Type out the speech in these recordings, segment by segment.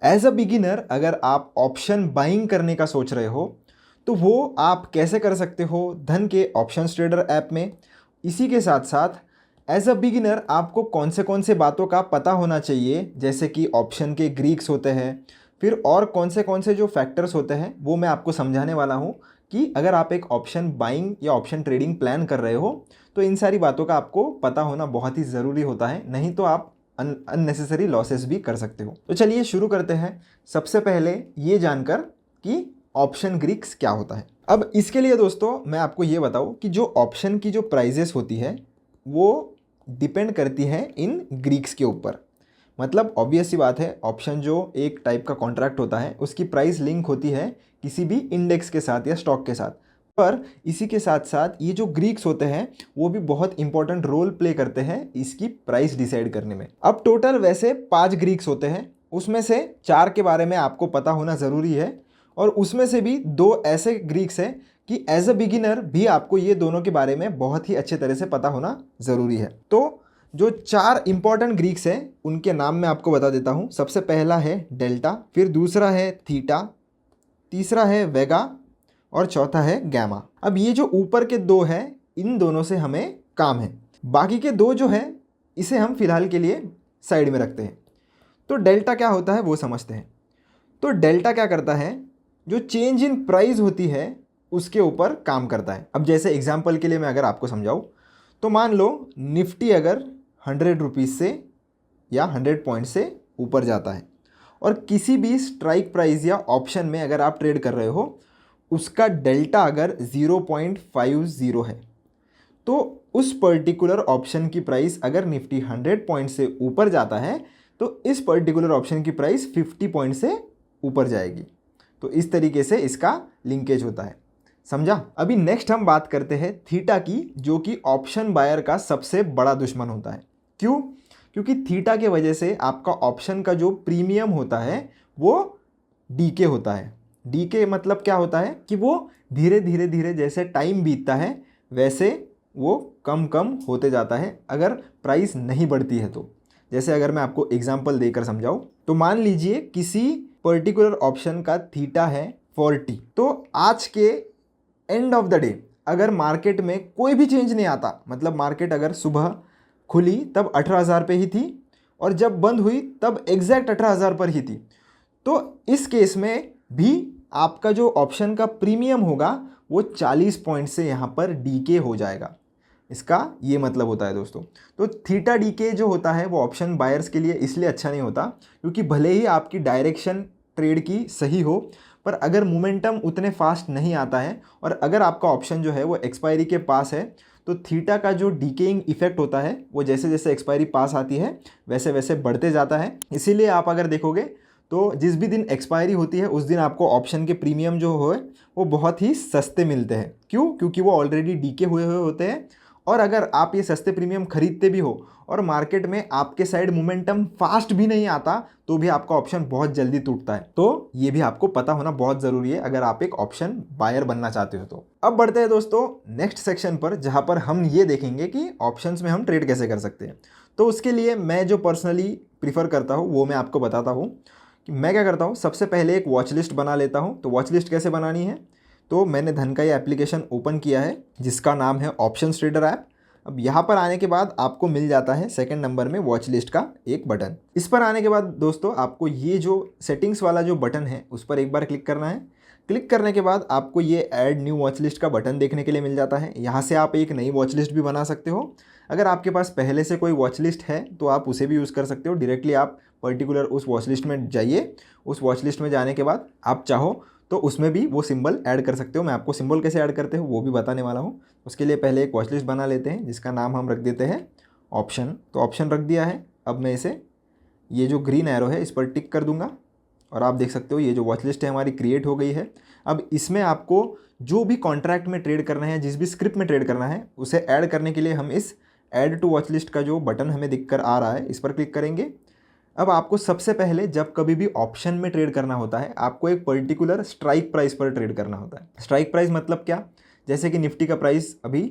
As a beginner अगर आप option buying करने का सोच रहे हो तो वो आप कैसे कर सकते हो धन के ऑप्शंस ट्रेडर ऐप में। इसी के साथ साथ एज अ बिगिनर आपको कौन से बातों का पता होना चाहिए, जैसे कि ऑप्शन के ग्रीक्स होते हैं, फिर और कौन से जो फैक्टर्स होते हैं वो मैं आपको समझाने वाला हूँ कि अगर आप एक ऑप्शन बाइंग या ऑप्शन ट्रेडिंग प्लान कर रहे हो तो इन सारी बातों का आपको पता होना बहुत ही ज़रूरी होता है, नहीं तो आप अननेसेसरी लॉसेस भी कर सकते हो। तो चलिए शुरू करते हैं, सबसे पहले ये जानकर कि ऑप्शन ग्रीक्स क्या होता है। अब इसके लिए दोस्तों मैं आपको ये बताऊं कि जो ऑप्शन की जो प्राइजेस होती है वो डिपेंड करती है इन ग्रीक्स के ऊपर। मतलब ऑब्वियस सी बात है, ऑप्शन जो एक टाइप का कॉन्ट्रैक्ट होता है उसकी प्राइस लिंक होती है किसी भी इंडेक्स के साथ या स्टॉक के साथ। पर इसी के साथ साथ ये जो ग्रीक्स होते हैं वो भी बहुत इंपॉर्टेंट रोल प्ले करते हैं इसकी प्राइस डिसाइड करने में। अब टोटल वैसे 5 ग्रीक्स होते हैं, उसमें से 4 के बारे में आपको पता होना ज़रूरी है और उसमें से भी 2 ऐसे ग्रीक्स हैं कि एज अ बिगिनर भी आपको ये दोनों के बारे में बहुत ही अच्छे तरह से पता होना ज़रूरी है। तो जो 4 इंपॉर्टेंट ग्रीक्स हैं उनके नाम मैं आपको बता देता हूँ। सबसे पहला है डेल्टा, फिर दूसरा है थीटा, तीसरा है वेगा और चौथा है गैमा। अब ये जो ऊपर के 2 हैं इन दोनों से हमें काम है, बाकी के 2 जो है इसे हम फिलहाल के लिए साइड में रखते हैं। तो डेल्टा क्या होता है वो समझते हैं। तो डेल्टा क्या करता है, जो चेंज इन प्राइस होती है उसके ऊपर काम करता है। अब जैसे एग्जांपल के लिए मैं अगर आपको समझाऊँ तो मान लो निफ्टी अगर 100 रुपीज़ से या 100 पॉइंट से ऊपर जाता है और किसी भी स्ट्राइक प्राइस या ऑप्शन में अगर आप ट्रेड कर रहे हो उसका डेल्टा अगर 0.50 है तो उस पर्टिकुलर ऑप्शन की प्राइस अगर निफ्टी 100 पॉइंट से ऊपर जाता है तो इस पर्टिकुलर ऑप्शन की प्राइस 50 पॉइंट से ऊपर जाएगी। तो इस तरीके से इसका लिंकेज होता है, समझा। अभी नेक्स्ट हम बात करते हैं थीटा की, जो कि ऑप्शन बायर का सबसे बड़ा दुश्मन होता है। क्यों? क्योंकि थीटा के वजह से आपका ऑप्शन का जो प्रीमियम होता है वो डीके होता है। डीके मतलब क्या होता है कि वो धीरे धीरे धीरे जैसे टाइम बीतता है वैसे वो कम कम होते जाता है अगर प्राइस नहीं बढ़ती है तो। जैसे अगर मैं आपको एग्जांपल देकर समझाऊं तो मान लीजिए किसी पर्टिकुलर ऑप्शन का थीटा है 40, तो आज के एंड ऑफ द डे अगर मार्केट में कोई भी चेंज नहीं आता, मतलब मार्केट अगर सुबह खुली तब 18,000 पे ही थी और जब बंद हुई तब एग्जैक्ट 18,000 पर ही थी, तो इस केस में भी आपका जो ऑप्शन का प्रीमियम होगा वो 40 पॉइंट से यहाँ पर डीके हो जाएगा। इसका ये मतलब होता है दोस्तों। तो थीटा डीके जो होता है वो ऑप्शन बायर्स के लिए इसलिए अच्छा नहीं होता क्योंकि भले ही आपकी डायरेक्शन ट्रेड की सही हो पर अगर मोमेंटम उतने फास्ट नहीं आता है और अगर आपका ऑप्शन जो है वो एक्सपायरी के पास है तो थीटा का जो डीकेइंग इफेक्ट होता है वो जैसे जैसे एक्सपायरी पास आती है वैसे वैसे बढ़ते जाता है। इसीलिए आप अगर देखोगे तो जिस भी दिन एक्सपायरी होती है उस दिन आपको ऑप्शन के प्रीमियम जो हो वो बहुत ही सस्ते मिलते हैं। क्यों? क्योंकि वो ऑलरेडी डीके हुए हुए होते हैं और अगर आप ये सस्ते प्रीमियम खरीदते भी हो और मार्केट में आपके साइड मोमेंटम फास्ट भी नहीं आता तो भी आपका ऑप्शन बहुत जल्दी टूटता है। तो ये भी आपको पता होना बहुत ज़रूरी है अगर आप एक ऑप्शन बायर बनना चाहते हो तो। अब बढ़ते हैं दोस्तों नेक्स्ट सेक्शन पर, जहाँ पर हम ये देखेंगे कि ऑप्शंस में हम ट्रेड कैसे कर सकते हैं। तो उसके लिए मैं जो पर्सनली प्रीफर करता हूँ वो मैं आपको बताता हूँ कि मैं क्या करता हूँ। सबसे पहले एक वॉच लिस्ट बना लेता हूँ। तो वॉच लिस्ट कैसे बनानी है, तो मैंने धन का ये एप्लीकेशन ओपन किया है जिसका नाम है ऑप्शन ट्रेडर ऐप। अब यहाँ पर आने के बाद आपको मिल जाता है सेकंड नंबर में वॉच लिस्ट का एक बटन। इस पर आने के बाद दोस्तों आपको ये जो सेटिंग्स वाला जो बटन है उस पर एक बार क्लिक करना है। क्लिक करने के बाद आपको ये ऐड न्यू वॉच लिस्ट का बटन देखने के लिए मिल जाता है। यहाँ से आप एक नई वॉच लिस्ट भी बना सकते हो। अगर आपके पास पहले से कोई वॉच लिस्ट है तो आप उसे भी यूज़ कर सकते हो। डायरेक्टली आप पर्टिकुलर उस वॉच लिस्ट में जाइए। उस वॉच लिस्ट में जाने के बाद आप चाहो तो उसमें भी वो सिंबल ऐड कर सकते हो। मैं आपको सिंबल कैसे ऐड करते हो वो भी बताने वाला हूँ। उसके लिए पहले एक वॉच लिस्ट बना लेते हैं जिसका नाम हम रख देते हैं ऑप्शन। तो ऑप्शन रख दिया है। अब मैं इसे ये जो ग्रीन एरो है इस पर टिक कर दूंगा और आप देख सकते हो ये जो वॉच लिस्ट है हमारी क्रिएट हो गई है। अब इसमें आपको जो भी कॉन्ट्रैक्ट में ट्रेड करना है, जिस भी स्क्रिप्ट में ट्रेड करना है, उसे ऐड करने के लिए हम इस ऐड टू वॉच लिस्ट का जो बटन हमें दिख कर आ रहा है इस पर क्लिक करेंगे। अब आपको सबसे पहले जब कभी भी ऑप्शन में ट्रेड करना होता है आपको एक पर्टिकुलर स्ट्राइक प्राइस पर ट्रेड करना होता है। स्ट्राइक प्राइस मतलब क्या, जैसे कि निफ्टी का प्राइस अभी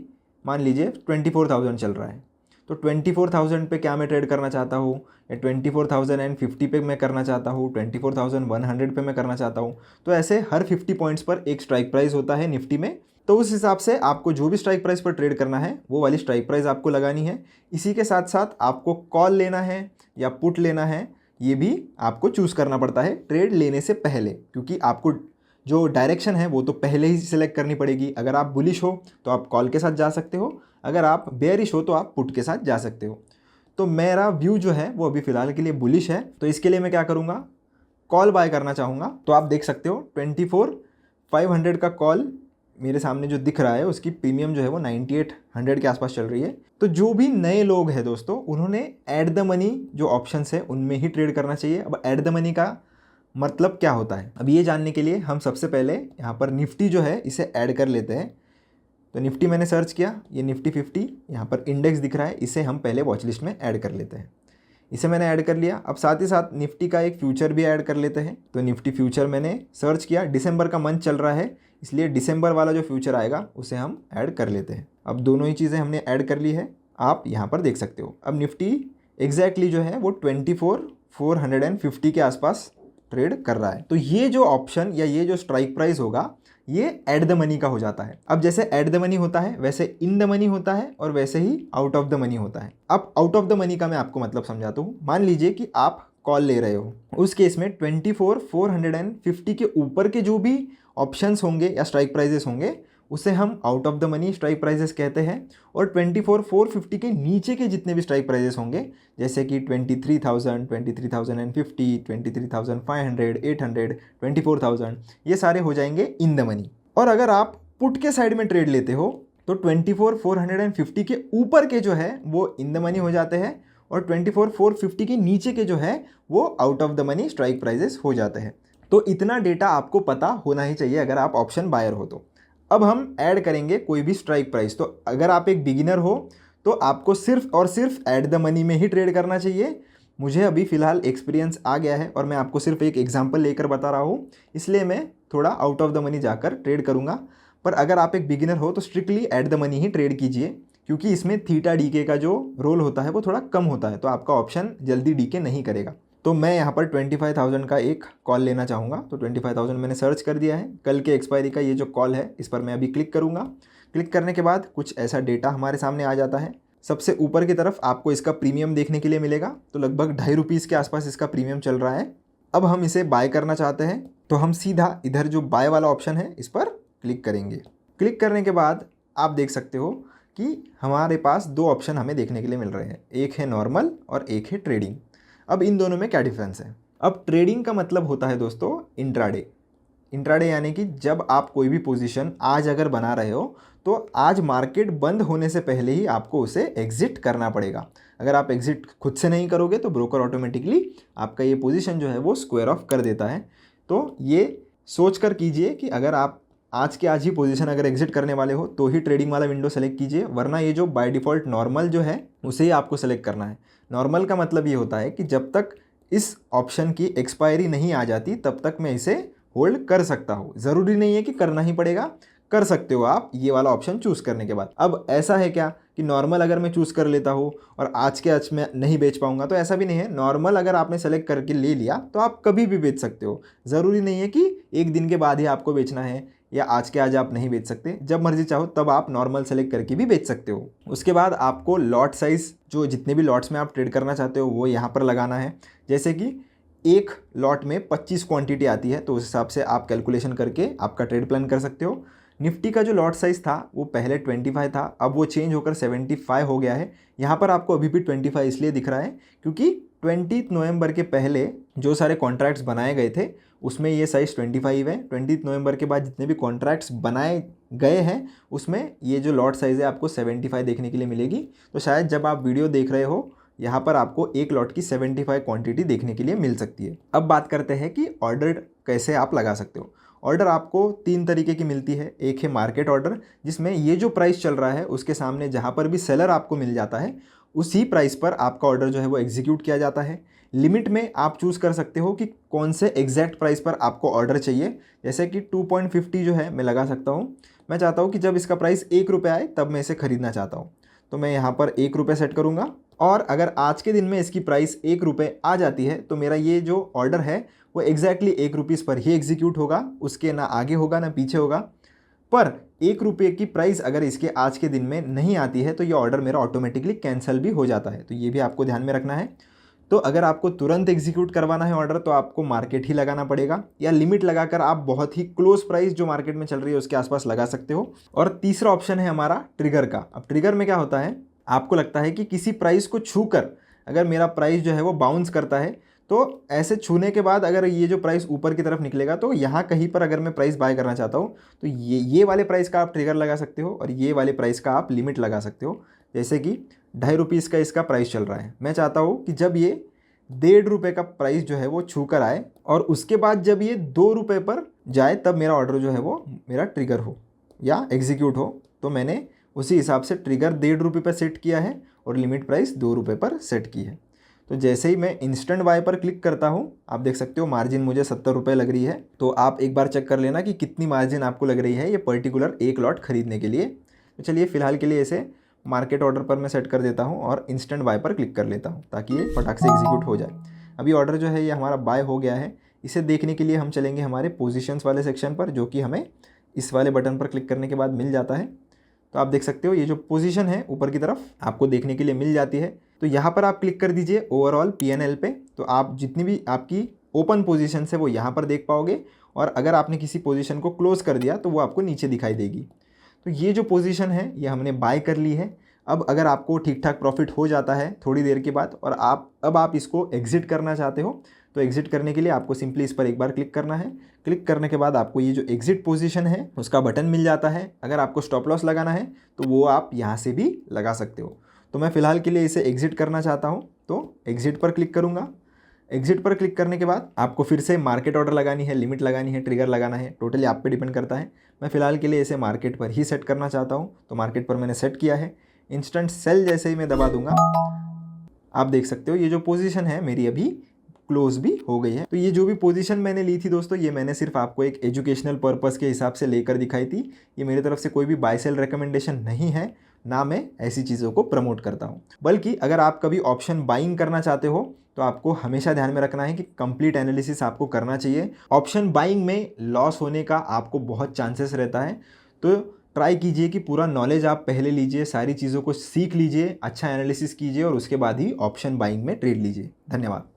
मान लीजिए 24,000 चल रहा है तो 24,000 पे क्या मैं ट्रेड करना चाहता हूँ, या 24,050 पे मैं करना चाहता हूँ, 24,100 पे मैं करना चाहता हूँ। तो ऐसे हर 50 पॉइंट्स पर एक स्ट्राइक प्राइस होता है निफ्टी में। तो उस हिसाब से आपको जो भी स्ट्राइक प्राइस पर ट्रेड करना है वो वाली स्ट्राइक प्राइस आपको लगानी है। इसी के साथ साथ आपको कॉल लेना है या पुट लेना है, ये भी आपको चूज़ करना पड़ता है ट्रेड लेने से पहले, क्योंकि आपको जो डायरेक्शन है वो तो पहले ही सिलेक्ट करनी पड़ेगी। अगर आप बुलिश हो तो आप कॉल के साथ जा सकते हो, अगर आप बेयरिश हो तो आप पुट के साथ जा सकते हो। तो मेरा व्यू जो है वो अभी फ़िलहाल के लिए बुलिश है, तो इसके लिए मैं क्या करूँगा, कॉल बाय करना चाहूँगा। तो आप देख सकते हो 24,500 का कॉल मेरे सामने जो दिख रहा है, उसकी प्रीमियम जो है वो 9800 के आसपास चल रही है। तो जो भी नए लोग हैं दोस्तों, उन्होंने एट द मनी जो ऑप्शंस है उनमें ही ट्रेड करना चाहिए। अब एट द मनी का मतलब क्या होता है, अब ये जानने के लिए हम सबसे पहले यहाँ पर निफ्टी जो है इसे ऐड कर लेते हैं। तो निफ्टी मैंने सर्च किया, ये निफ्टी 50 यहाँ पर इंडेक्स दिख रहा है, इसे हम पहले वॉच लिस्ट में ऐड कर लेते हैं। इसे मैंने ऐड कर लिया। अब साथ ही साथ निफ्टी का एक फ्यूचर भी ऐड कर लेते हैं। तो निफ्टी फ्यूचर मैंने सर्च किया, दिसंबर का मंथ चल रहा है, इसलिए दिसंबर वाला जो फ्यूचर आएगा उसे हम ऐड कर लेते हैं। अब दोनों ही चीज़ें हमने ऐड कर ली है, आप यहाँ पर देख सकते हो। अब निफ्टी एग्जैक्टली जो है वो 24,450 के आसपास ट्रेड कर रहा है। तो ये जो ऑप्शन या ये जो स्ट्राइक प्राइस होगा ये एट द मनी का हो जाता है। अब जैसे एट द मनी होता है वैसे इन द मनी होता है, और वैसे ही आउट ऑफ द मनी होता है। अब आउट ऑफ द मनी का मैं आपको मतलब समझाता हूँ। मान लीजिए कि आप कॉल ले रहे हो, उस केस में 24,450 के ऊपर के जो भी ऑप्शंस होंगे या स्ट्राइक प्राइजेस होंगे उसे हम out of the money strike prices कहते हैं। और 24,450 के नीचे के जितने भी स्ट्राइक प्राइजेस होंगे, जैसे कि 23,000, 23,050, 23,500, 800, 24,000, ये सारे हो जाएंगे इन द मनी। और अगर आप पुट के साइड में ट्रेड लेते हो तो 24,450 के ऊपर के जो है वो इन द मनी हो जाते हैं, और 24,450 के नीचे के जो है वो out of the money strike prices हो जाते हैं। तो इतना डेटा आपको पता होना ही चाहिए अगर आप ऑप्शन बायर हो तो। अब हम ऐड करेंगे कोई भी स्ट्राइक प्राइस। तो अगर आप एक बिगिनर हो तो आपको सिर्फ और सिर्फ ऐड द मनी में ही ट्रेड करना चाहिए। मुझे अभी फ़िलहाल एक्सपीरियंस आ गया है और मैं आपको सिर्फ एक एग्जांपल लेकर बता रहा हूँ, इसलिए मैं थोड़ा आउट ऑफ द मनी जाकर ट्रेड करूँगा। पर अगर आप एक बिगिनर हो तो strictly at the money he trade कीजिए, क्योंकि इसमें थीटा डीके का जो रोल होता है वो थोड़ा कम होता है, तो आपका ऑप्शन जल्दी डीके नहीं करेगा। तो मैं यहाँ पर 25,000 का एक कॉल लेना चाहूँगा। तो 25,000 मैंने सर्च कर दिया है। कल के एक्सपायरी का ये जो कॉल है इस पर मैं अभी क्लिक करूँगा। क्लिक करने के बाद कुछ ऐसा डेटा हमारे सामने आ जाता है। सबसे ऊपर की तरफ आपको इसका प्रीमियम देखने के लिए मिलेगा। तो लगभग ₹2.5 के आसपास इसका प्रीमियम चल रहा है। अब हम इसे बाय करना चाहते हैं तो हम सीधा इधर जो बाय वाला ऑप्शन है इस पर क्लिक करेंगे। क्लिक करने के बाद आप देख सकते हो कि हमारे पास दो ऑप्शन हमें देखने के लिए मिल रहे हैं, एक है नॉर्मल और एक है ट्रेडिंग। अब इन दोनों में क्या डिफरेंस है? अब ट्रेडिंग का मतलब होता है दोस्तों इंट्राडे। इंट्राडे यानी कि जब आप कोई भी पोजीशन आज अगर बना रहे हो तो आज मार्केट बंद होने से पहले ही आपको उसे एग्जिट करना पड़ेगा। अगर आप एग्जिट खुद से नहीं करोगे तो ब्रोकर ऑटोमेटिकली आपका ये पोजीशन जो है वो स्क्वायर ऑफ कर देता है। तो ये सोच कर कीजिए कि अगर आप आज के आज ही पोजीशन अगर एग्जिट करने वाले हो तो ही ट्रेडिंग वाला विंडो सेलेक्ट कीजिए, वरना ये जो बाय डिफ़ॉल्ट नॉर्मल जो है उसे ही आपको सेलेक्ट करना है। नॉर्मल का मतलब ये होता है कि जब तक इस ऑप्शन की एक्सपायरी नहीं आ जाती तब तक मैं इसे होल्ड कर सकता हूँ। ज़रूरी नहीं है कि करना ही पड़ेगा, कर सकते हो आप ये वाला ऑप्शन चूज़ करने के बाद। अब ऐसा है क्या कि नॉर्मल अगर मैं चूज़ कर लेता हूँ और आज के आज मैं नहीं बेच पाऊँगा, तो ऐसा भी नहीं है। नॉर्मल अगर आपने सेलेक्ट करके ले लिया तो आप कभी भी बेच सकते हो। ज़रूरी नहीं है कि एक दिन के बाद ही आपको बेचना है या आज के आज आप नहीं बेच सकते। जब मर्जी चाहो तब आप नॉर्मल सेलेक्ट करके भी बेच सकते हो। उसके बाद आपको लॉट साइज़, जो जितने भी लॉट्स में आप ट्रेड करना चाहते हो वो यहाँ पर लगाना है। जैसे कि एक लॉट में 25 क्वांटिटी आती है, तो उस हिसाब से आप कैलकुलेशन करके आपका ट्रेड प्लान कर सकते हो। निफ्टी का जो लॉट साइज़ था वो पहले 25 था, अब वो चेंज होकर 75 हो गया है। यहाँ पर आपको अभी भी 25 इसलिए दिख रहा है क्योंकि 20 नवंबर के पहले जो सारे कॉन्ट्रैक्ट्स बनाए गए थे उसमें ये साइज़ 25 है। 20 नवंबर के बाद जितने भी कॉन्ट्रैक्ट्स बनाए गए हैं उसमें ये जो लॉट साइज़ है आपको 75 देखने के लिए मिलेगी। तो शायद जब आप वीडियो देख रहे हो यहाँ पर आपको एक लॉट की 75 क्वांटिटी देखने के लिए मिल सकती है। अब बात करते हैं कि ऑर्डर कैसे आप लगा सकते हो। ऑर्डर आपको 3 तरीके की मिलती है। एक है मार्केट ऑर्डर, जिसमें ये जो प्राइस चल रहा है उसके सामने जहाँ पर भी सेलर आपको मिल जाता है उसी प्राइस पर आपका ऑर्डर जो है वो एग्जीक्यूट किया जाता है। लिमिट में आप चूज़ कर सकते हो कि कौन से एग्जैक्ट प्राइस पर आपको ऑर्डर चाहिए। जैसे कि 2.50 जो है मैं लगा सकता हूँ। मैं चाहता हूँ कि जब इसका प्राइस ₹1 आए तब मैं इसे ख़रीदना चाहता हूँ। तो मैं यहाँ पर 1 रुपये सेट करूँगा। और अगर आज के दिन में इसकी प्राइस 1 रुपये आ जाती है तो मेरा ये जो ऑर्डर है वो एग्जैक्टली 1 रुपीज़ पर ही एग्जीक्यूट होगा, उसके ना आगे होगा ना पीछे होगा। पर 1 रुपये की प्राइस अगर इसके आज के दिन में नहीं आती है तो ये ऑर्डर मेरा ऑटोमेटिकली कैंसिल भी हो जाता है। तो ये भी आपको ध्यान में रखना है। तो अगर आपको तुरंत एग्जीक्यूट करवाना है ऑर्डर तो आपको मार्केट ही लगाना पड़ेगा, या लिमिट लगाकर आप बहुत ही क्लोज प्राइस जो मार्केट में चल रही है उसके आसपास लगा सकते हो। और तीसरा ऑप्शन है हमारा ट्रिगर का। अब ट्रिगर में क्या होता है, आपको लगता है कि किसी प्राइस को छूकर अगर मेरा प्राइस जो है वो बाउंस करता है, तो ऐसे छूने के बाद अगर ये जो प्राइस ऊपर की तरफ निकलेगा तो यहाँ कहीं पर अगर मैं प्राइस बाय करना चाहता हूँ तो ये वाले प्राइस का आप ट्रिगर लगा सकते हो और ये वाले प्राइस का आप लिमिट लगा सकते हो। जैसे कि 2.5 रुपीज़ का इसका प्राइस चल रहा है, मैं चाहता हूँ कि जब ये 1.5 रुपये का प्राइस जो है वो छू कर आए और उसके बाद जब ये 2 रुपये पर जाए तब मेरा ऑर्डर जो है वो मेरा ट्रिगर हो या एग्जीक्यूट हो। तो मैंने उसी हिसाब से ट्रिगर 1.5 रुपये पर सेट किया है और लिमिट प्राइस 2 रुपये पर सेट की है। तो जैसे ही मैं इंस्टेंट बाय पर क्लिक करता हूँ, आप देख सकते हो मार्जिन मुझे 70 रुपये लग रही है। तो आप एक बार चेक कर लेना कि कितनी मार्जिन आपको लग रही है ये पर्टिकुलर एक लॉट खरीदने के लिए। तो चलिए फ़िलहाल के लिए इसे मार्केट ऑर्डर पर मैं सेट कर देता हूँ और इंस्टेंट बाय पर क्लिक कर लेता हूँ ताकि ये फटाक से एग्जीक्यूट हो जाए। अभी ऑर्डर जो है ये हमारा बाय हो गया है। इसे देखने के लिए हम चलेंगे हमारे पोजीशंस वाले सेक्शन पर, जो कि हमें इस वाले बटन पर क्लिक करने के बाद मिल जाता है। तो आप देख सकते हो ये जो पोजीशन है ऊपर की तरफ आपको देखने के लिए मिल जाती है। तो यहाँ पर आप क्लिक कर दीजिए ओवरऑल P&L पे, तो आप जितनी भी आपकी ओपन पोजीशन है वो यहाँ पर देख पाओगे और अगर आपने किसी पोजीशन को क्लोज कर दिया तो वो आपको नीचे दिखाई देगी। तो ये जो पोजीशन है ये हमने बाय कर ली है। अब अगर आपको ठीक ठाक प्रॉफिट हो जाता है थोड़ी देर के बाद और आप इसको एग्जिट करना चाहते हो तो एग्जिट करने के लिए आपको सिंपली इस पर एक बार क्लिक करना है। क्लिक करने के बाद आपको ये जो एग्जिट पोजीशन है उसका बटन मिल जाता है। अगर आपको स्टॉप लॉस लगाना है तो वो आप यहाँ से भी लगा सकते हो। तो मैं फ़िलहाल के लिए इसे एग्जिट करना चाहता हूँ तो एग्जिट पर क्लिक करूँगा। एग्जिट पर क्लिक करने के बाद आपको फिर से मार्केट ऑर्डर लगानी है, लिमिट लगानी है, ट्रिगर लगाना है, टोटली आप पे डिपेंड करता है। मैं फ़िलहाल के लिए इसे मार्केट पर ही सेट करना चाहता हूँ तो मार्केट पर मैंने सेट किया है। इंस्टेंट सेल जैसे ही मैं दबा दूंगा आप देख सकते हो ये जो पोजीशन है मेरी अभी क्लोज भी हो गई है। तो ये जो भी पोजीशन मैंने ली थी दोस्तों ये मैंने सिर्फ आपको एक एजुकेशनल पर्पस के हिसाब से लेकर दिखाई थी। ये मेरी तरफ से कोई भी बाय सेल रिकमेंडेशन नहीं है, ना मैं ऐसी चीज़ों को प्रमोट करता हूँ। बल्कि अगर आप कभी ऑप्शन बाइंग करना चाहते हो तो आपको हमेशा ध्यान में रखना है कि कंप्लीट एनालिसिस आपको करना चाहिए। ऑप्शन बाइंग में लॉस होने का आपको बहुत चांसेस रहता है, तो ट्राई कीजिए कि पूरा नॉलेज आप पहले लीजिए, सारी चीज़ों को सीख लीजिए, अच्छा एनालिसिस कीजिए और उसके बाद ही ऑप्शन बाइंग में ट्रेड लीजिए। धन्यवाद।